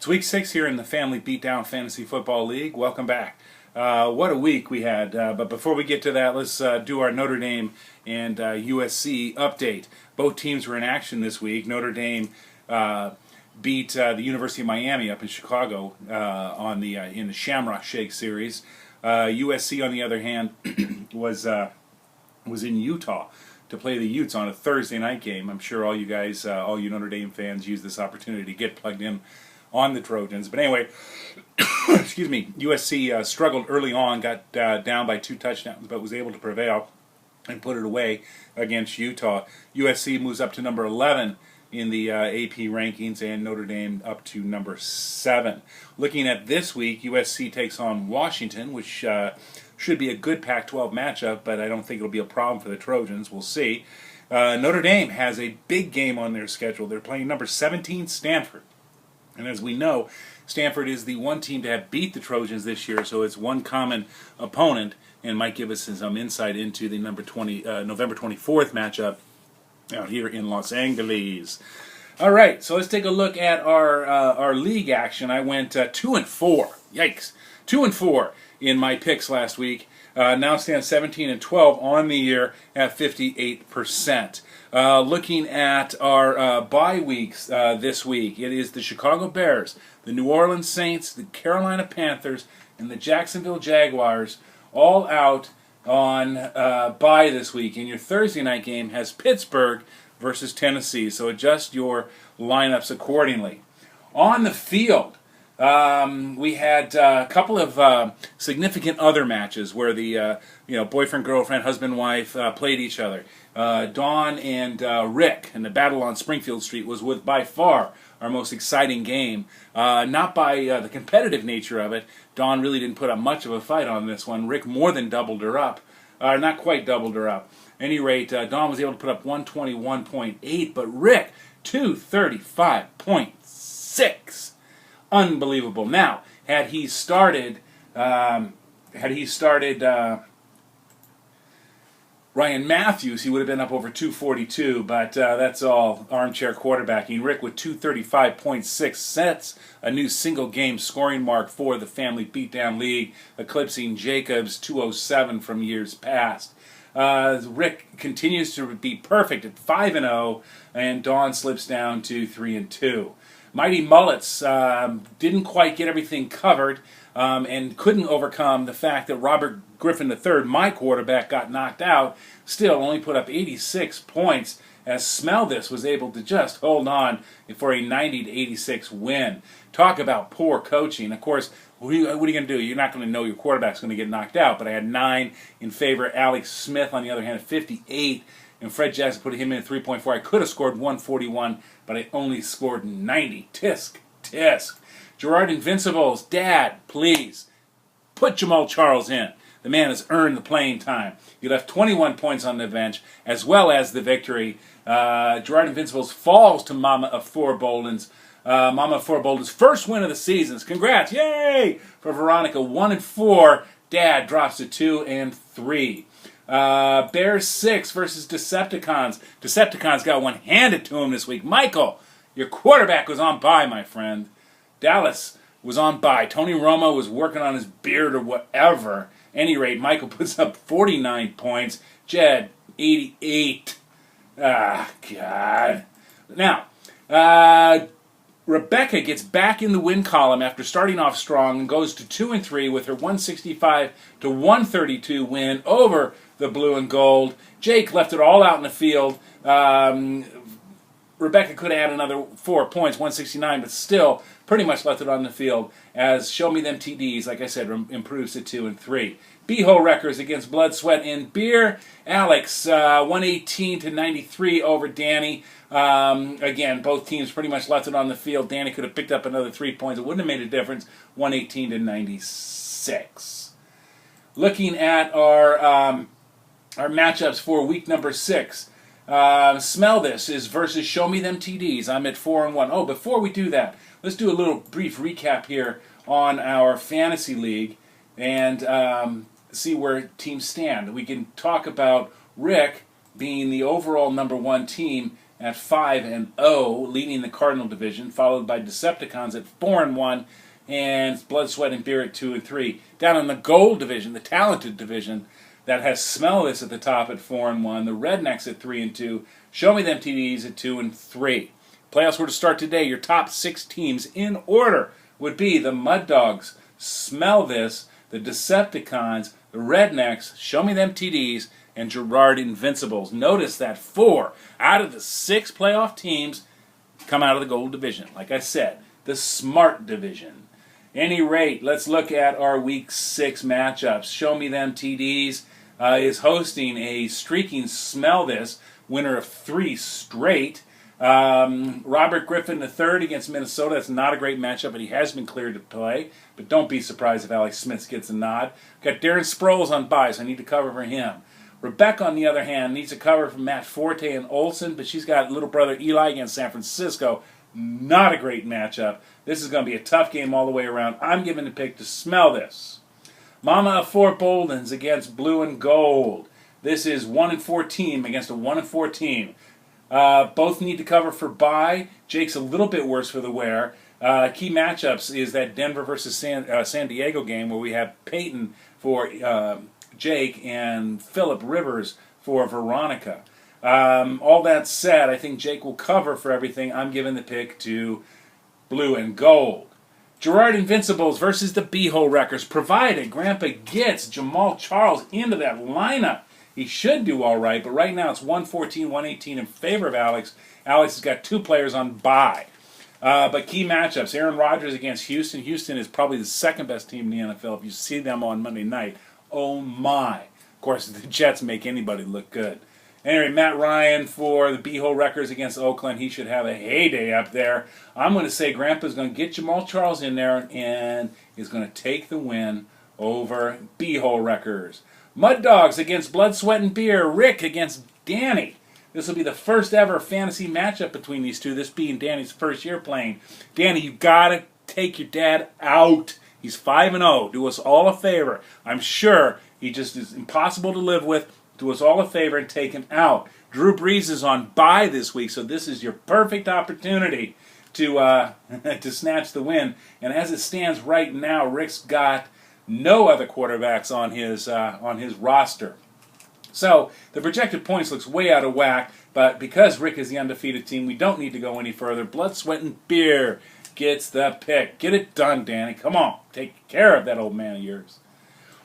It's week 6 here in the Family Beatdown Fantasy Football League. Welcome back. What a week we had. But before we get to that, let's do our Notre Dame and USC update. Both teams were in action this week. Notre Dame beat the University of Miami up in Chicago in the Shamrock Shake series. USC, on the other hand, was in Utah to play the Utes on a Thursday night game. I'm sure all you guys, all you Notre Dame fans, use this opportunity to get plugged in on the Trojans. But anyway, excuse me, USC struggled early on, got down by 2 touchdowns, but was able to prevail and put it away against Utah. USC moves up to number 11 in the AP rankings, and Notre Dame up to number 7. Looking at this week, USC takes on Washington, which should be a good Pac-12 matchup, but I don't think it'll be a problem for the Trojans. We'll see. Notre Dame has a big game on their schedule. They're playing number 17 Stanford. And as we know, Stanford is the one team to have beat the Trojans this year, so it's one common opponent, and might give us some insight into the November 24th matchup out here in Los Angeles. All right, so let's take a look at our league action. I went 2-4. Yikes, 2-4 in my picks last week. Now stand 17-12 on the year at 58%. Looking at our bye weeks this week, it is the Chicago Bears, the New Orleans Saints, the Carolina Panthers, and the Jacksonville Jaguars all out on bye this week. And your Thursday night game has Pittsburgh versus Tennessee, so adjust your lineups accordingly. On the field, we had a couple of significant other matches where the boyfriend, girlfriend, husband, wife played each other. Dawn and Rick, and the battle on Springfield Street was by far our most exciting game. Not by the competitive nature of it. Dawn really didn't put up much of a fight on this one. Rick more than doubled her up. Not quite doubled her up. At any rate, Dawn was able to put up 121.8, but Rick 235.6. Unbelievable. Now, had he started Ryan Matthews, he would have been up over 242, but that's all armchair quarterbacking. Rick with 235.6 sets a new single-game scoring mark for the Family Beatdown League, eclipsing Jacob's 207 from years past. Rick continues to be perfect at 5-0, and Dawn slips down to 3-2. Mighty Mullets didn't quite get everything covered and couldn't overcome the fact that Robert Griffin III, my quarterback, got knocked out. Still only put up 86 points, as Smell This was able to just hold on for a 90-86 win. Talk about poor coaching. Of course, what are you going to do? You're not going to know your quarterback's going to get knocked out, but I had 9 in favor. Alex Smith, on the other hand, 58. And Fred Jackson put him in at 3.4. I could have scored 141, but I only scored 90. Tisk, tisk. Gerard Invincible's dad, please, put Jamal Charles in. The man has earned the playing time. He left 21 points on the bench, as well as the victory. Gerard Invincible's falls to Mama of Four Bouldin's. Mama of Four Bouldin's first win of the season. Congrats, yay! For Veronica, 1-4. Dad drops to 2-3. Bears 6 versus Decepticons. Decepticons got one handed to him this week. Michael, your quarterback was on bye, my friend. Dallas was on bye. Tony Romo was working on his beard or whatever. Any rate, Michael puts up 49 points. Jed, 88. Ah, God. Now, Rebecca gets back in the win column after starting off strong and goes to 2-3 with her 165-132 win over the blue and gold. Jake left it all out in the field. Rebecca could have had another 4 points, 169, but still pretty much left it on the field, as Show Me Them TDs, like I said, improves to 2-3. B-hole records against Blood, Sweat, and Beer. Alex, 118-93 over Danny. Again, both teams pretty much left it on the field. Danny could have picked up another 3 points. It wouldn't have made a difference. 118-96. Looking at our matchups for week number 6. Smell This is versus Show Me Them TDs. I'm at 4-1. Oh, before we do that, let's do a little brief recap here on our fantasy league and see where teams stand. We can talk about Rick being the overall number 1 team at 5-0, leading the Cardinal division, followed by Decepticons at 4-1, and Blood, Sweat, and Beer at 2-3. Down in the Gold division, the talented division, that has Smell This at the top at 4-1, the Rednecks at 3-2, Show Me Them TDs at 2-3. Playoffs were to start today. Your top 6 teams in order would be the MudDawgs, Smell This, the Decepticons, the Rednecks, Show Me Them TDs, and Girard Invincibles. Notice that 4 out of the 6 playoff teams come out of the Gold division. Like I said, the smart division. Any rate, let's look at our Week 6 matchups. Show Me Them TDs is hosting a streaking Smell This, winner of 3 straight. Robert Griffin III against Minnesota. That's not a great matchup, but he has been cleared to play. But don't be surprised if Alex Smith gets a nod. Got Darren Sproles on bye, so I need to cover for him. Rebecca, on the other hand, needs a cover from Matt Forte and Olsen, but she's got little brother Eli against San Francisco. Not a great matchup. This is going to be a tough game all the way around. I'm giving the pick to Smell This. Mama of 4 Bouldins against Blue and Gold. This is 1-4 team against a 1-4 team. Both need to cover for bye. Jake's a little bit worse for the wear. Key matchups is that Denver versus San Diego game where we have Peyton for Jake and Phillip Rivers for Veronica. All that said, I think Jake will cover for everything. I'm giving the pick to Blue and Gold. Girard Invincibles versus the B-Hole Wreckers, provided Grandpa gets Jamal Charles into that lineup. He should do all right, but right now it's 114, 118 in favor of Alex. Alex has got 2 players on bye. But key matchups, Aaron Rodgers against Houston. Houston is probably the second best team in the NFL. If you see them on Monday night, oh my. Of course, the Jets make anybody look good. Anyway, Matt Ryan for the B-Hole Wreckers against Oakland. He should have a heyday up there. I'm going to say Grandpa's going to get Jamal Charles in there and is going to take the win over B-Hole Wreckers. MudDawgs against Blood, Sweat, and Beer. Rick against Danny. This will be the first ever fantasy matchup between these two, this being Danny's first year playing. Danny, you got to take your dad out. He's 5-0. Do us all a favor. I'm sure he just is impossible to live with. Do us all a favor and take him out. Drew Brees is on bye this week, so this is your perfect opportunity to to snatch the win. And as it stands right now, Rick's got no other quarterbacks on his roster. So the projected points looks way out of whack, but because Rick is the undefeated team, we don't need to go any further. Blood, Sweat, and Beer gets the pick. Get it done, Danny. Come on. Take care of that old man of yours.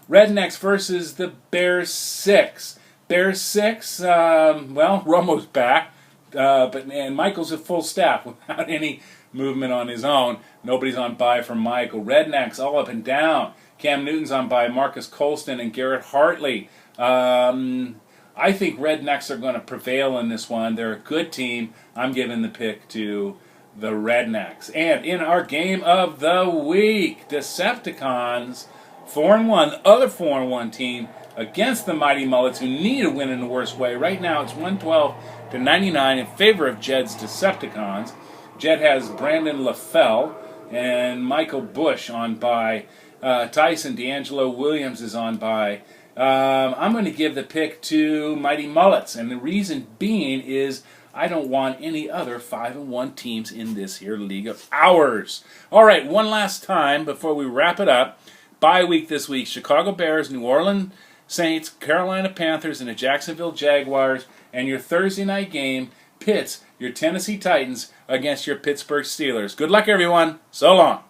Rednecks versus the Bears 6. Bears 6, well, Romo's back, and Michael's at full staff without any movement on his own. Nobody's on bye for Michael. Rednecks all up and down. Cam Newton's on bye, Marcus Colston and Garrett Hartley. I think Rednecks are going to prevail in this one. They're a good team. I'm giving the pick to the Rednecks. And in our game of the week, Decepticons 4-1, the other 4-1 team against the Mighty Mullets, who need a win in the worst way. Right now it's 112-99 in favor of Jed's Decepticons. Jed has Brandon LaFell and Michael Bush on bye. Tyson D'Angelo Williams is on bye. I'm going to give the pick to Mighty Mullets, and the reason being is I don't want any other 5-1 teams in this here league of ours. All right, one last time before we wrap it up. Bye week this week: Chicago Bears, New Orleans Saints, Carolina Panthers, and the Jacksonville Jaguars. And your Thursday night game pits your Tennessee Titans against your Pittsburgh Steelers. Good luck, everyone. So long.